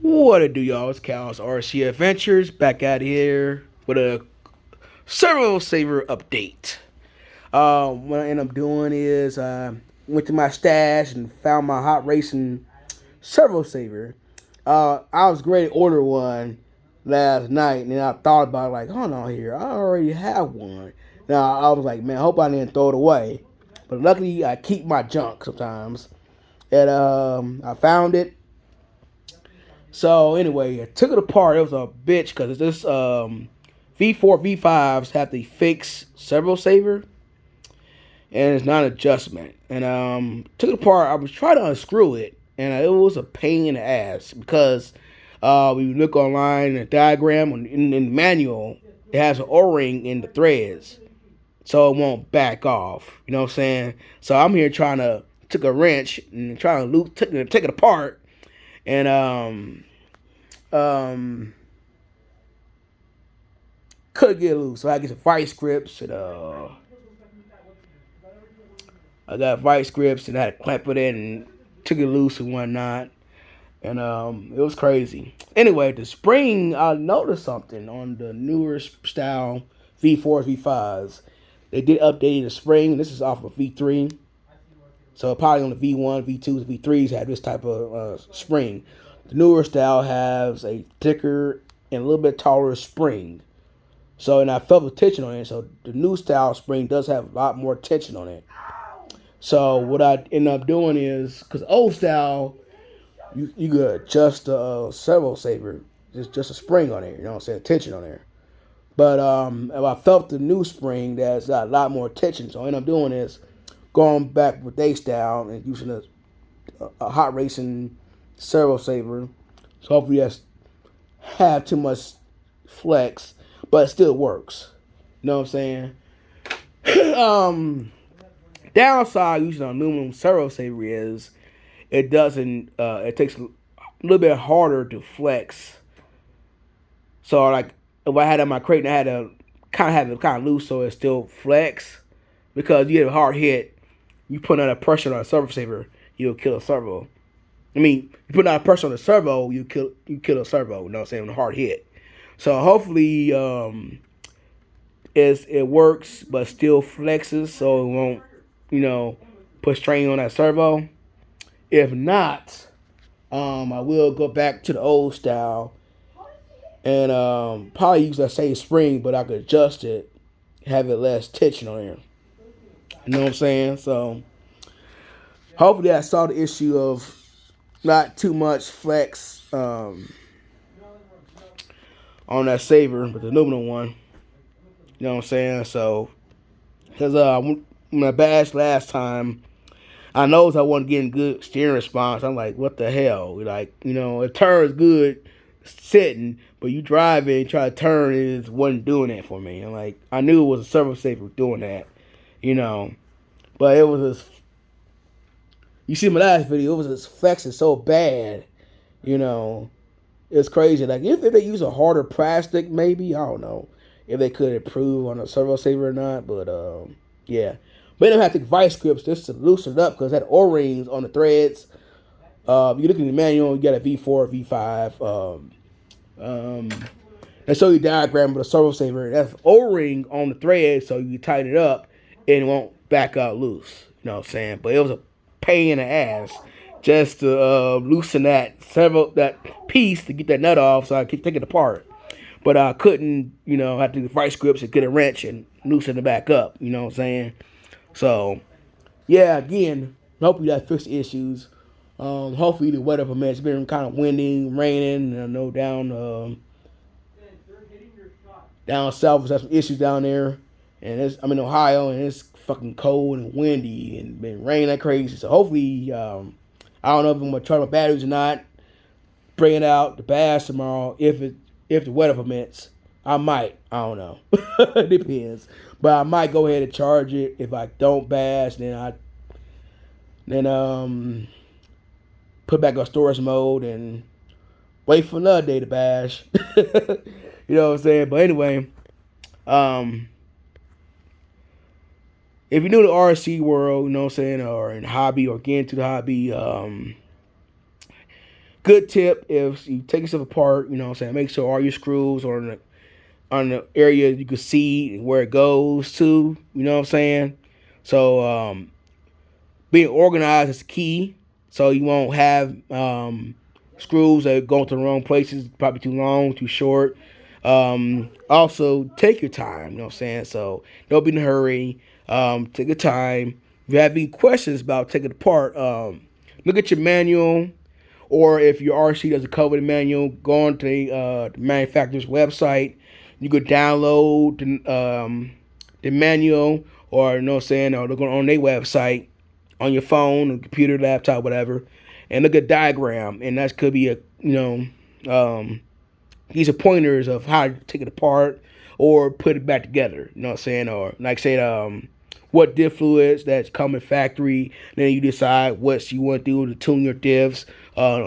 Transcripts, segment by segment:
What it do, y'all? It's Cal's RC Adventures back out here with a servo saver update. What I end up doing is went to my stash and found my hot racing servo saver. I was ready to order one last night, and then I thought about it, like, hold on here, I already have one. Now I was like, man, I hope I didn't throw it away. But luckily, I keep my junk sometimes, and I found it. So anyway, I took it apart. It was a bitch because this V4 V5s have the fixed servo saver, and it's not an adjustment. And took it apart. I was trying to unscrew it, and it was a pain in the ass because we look online in the diagram in the manual, it has an O-ring in the threads, so it won't back off. You know what I'm saying? So I'm here trying to took a wrench and trying to take it apart, and um could get loose. So I get some vice grips and I got vice grips and I had to clamp it in and took it loose and whatnot. And it was crazy. Anyway, the spring I noticed something on the newer style V4s, V5s. They did update the spring. This is off of V3. So probably on the V1, V2s, V3s had this type of spring. The newer style has a thicker and a little bit taller spring. So, and I felt the tension on it. So, the new style spring does have a lot more tension on it. So, what I end up doing is, because old style, you could adjust the servo saver, just a spring on there, you know what I'm saying, tension on there. But if I felt the new spring that's got a lot more tension. So, what I end up doing is going back with day style and using a hot racing servo saver. So, hopefully, that's have too much flex, but it still works. You know what I'm saying? Downside using an aluminum servo saver is it doesn't. It takes a little bit harder to flex. So like if I had it in my crate, and I had to kind of have it kind of loose so it still flex because you get a hard hit. You put out a pressure on a servo saver, you'll kill a servo. I mean, you put out pressure on the servo, you kill a servo. You know what I'm saying? On a hard hit. So hopefully, it works, but still flexes, so it won't, you know, put strain on that servo. If not, I will go back to the old style and probably use that same spring, but I could adjust it, have it less tension on there. You know what I'm saying? So hopefully, I saw the issue of not too much flex on that saver, but the aluminum one. You know what I'm saying? So, because when I bashed last time, I noticed I wasn't getting good steering response. I'm like, what the hell? Like, it turns good sitting, but you drive it and try to turn it, it wasn't doing that for me. I'm like, I knew it was a servo saver doing that, you know. But it was just, you see my last video, it was just flexing so bad, you know. It's crazy. Like, if they use a harder plastic, maybe, I don't know if they could improve on a servo saver or not, but yeah. But they don't have to take vice grips just to loosen it up because that O-rings on the threads. You look at the manual, you got a V4, V5. Um, they show you a diagram of the servo saver. That's O-ring on the thread, so you tighten it up and it won't back out loose. You know what I'm saying? But it was a pain in the ass just to loosen that piece to get that nut off, so I could take it apart. But I couldn't, have to do vice grips and get a wrench and loosen it back up. You know what I'm saying? So, yeah, again, hopefully that fixed the issues. Hopefully the weather permits. It's been kind of windy, raining. I know down south there's some issues down there, and I'm in Ohio, and it's fucking cold and windy and been raining like crazy. So hopefully, I don't know if I'm gonna charge my batteries or not. Bring it out the bass tomorrow if the weather permits. I might. I don't know. It depends. But I might go ahead and charge it. If I don't bash, then put back on storage mode and wait for another day to bash. You know what I'm saying? But anyway, um, if you're new to RC world, you know what I'm saying, or in hobby or get into the hobby, Good tip, if you take yourself apart, you know what I'm saying, make sure all your screws are on the area you can see where it goes to, you know what I'm saying? So being organized is key. So you won't have screws that go to the wrong places, probably too long, too short. Also, take your time. You know what I'm saying? So don't be in a hurry. Take your time. If you have any questions about taking it apart, look at your manual. Or if your RC doesn't cover the manual, go on to the manufacturer's website. You could download the manual, or you know what I'm saying, or look on their website on your phone, computer, laptop, whatever, and look at diagram, and that could be a these are pointers of how to take it apart or put it back together. You know what I'm saying? Or like I said, what diff fluids that's coming factory. Then you decide what you want to do to tune your diffs.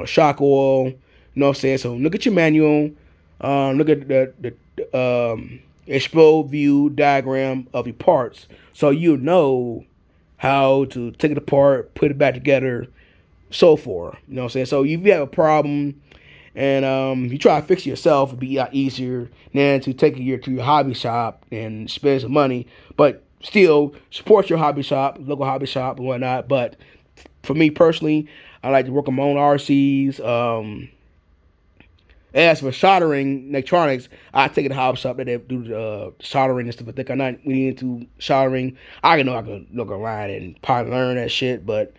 Shock oil. You know what I'm saying? So look at your manual. Look at the explode view diagram of your parts, so you know how to take it apart, put it back together, so forth. You know what I'm saying? So if you have a problem and you try to fix it yourself, it'd be a lot easier than to take it to your hobby shop and spend some money. But still, support your hobby shop, local hobby shop, and whatnot. But for me personally, I like to work on my own RCs. As for soldering electronics, I take it to the hobby shop that they do soldering and stuff. I think I'm not really into soldering. I know I can look online and probably learn that shit, but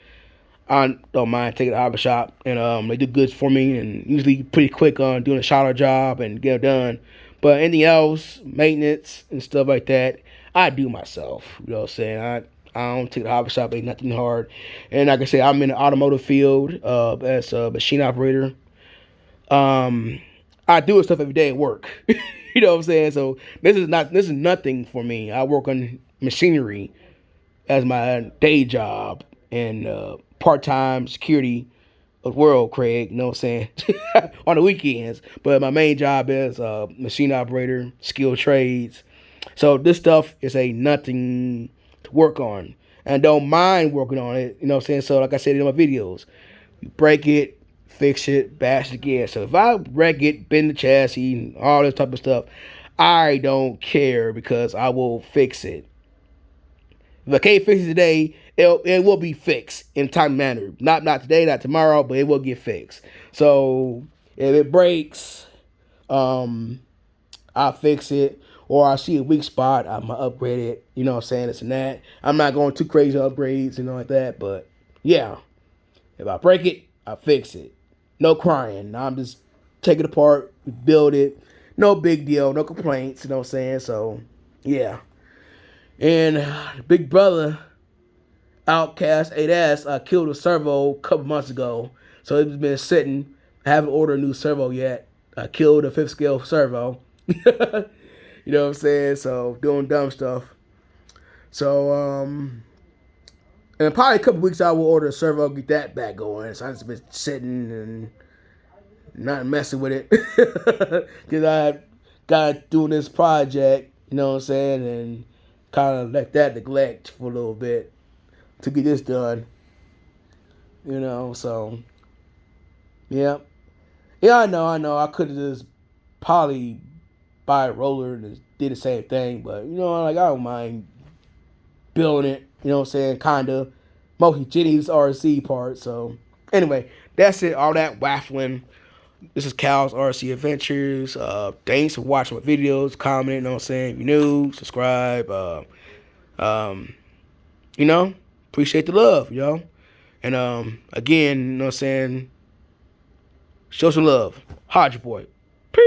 I don't mind taking it to the hobby shop, and they do goods for me, and usually pretty quick on doing a solder job and get it done. But anything else, maintenance and stuff like that, I do myself. You know what I'm saying? I don't take the hobby shop, ain't nothing hard. And like I said, I'm in the automotive field as a machine operator. Um, I do stuff every day at work. You know what I'm saying? So this is nothing for me. I work on machinery as my day job and part time security of the world, Craig. You know what I'm saying? On the weekends. But my main job is machine operator, skilled trades. So this stuff is a nothing to work on. And don't mind working on it. You know what I'm saying? So like I said in my videos, you break it, fix it, bash it again. So if I wreck it, bend the chassis, and all this type of stuff, I don't care because I will fix it. If I can't fix it today, it will be fixed in a timely manner. Not today, not tomorrow, but it will get fixed. So if it breaks, um, I'll fix it. Or I see a weak spot, I'm gonna upgrade it. You know what I'm saying? This and that. I'm not going too crazy upgrades and all like that, but yeah. If I break it, I fix it. No crying. I'm just take it apart, build it. No big deal, no complaints, you know what I'm saying? So yeah. And Big Brother Outcast 8S killed a servo a couple months ago. So it's been sitting. I haven't ordered a new servo yet. I killed a fifth scale servo. You know what I'm saying? So doing dumb stuff. So in probably a couple weeks I will order a servo, get that back going. So I just been sitting and not messing with it. Cause I got doing this project, you know what I'm saying, and kind of let that neglect for a little bit to get this done. You know, so yeah. Yeah, I know. I could have just probably buy a roller and did the same thing, but you know, like I don't mind building it, you know what I'm saying, kinda. Mostly Jenny's RC part. So anyway, that's it. All that waffling. This is Cal's RC Adventures. Thanks for watching my videos, commenting, you know what I'm saying. If you're new, subscribe. Um, you know, appreciate the love, yo. And again, you know what I'm saying, show some love. Hodge boy. Peace.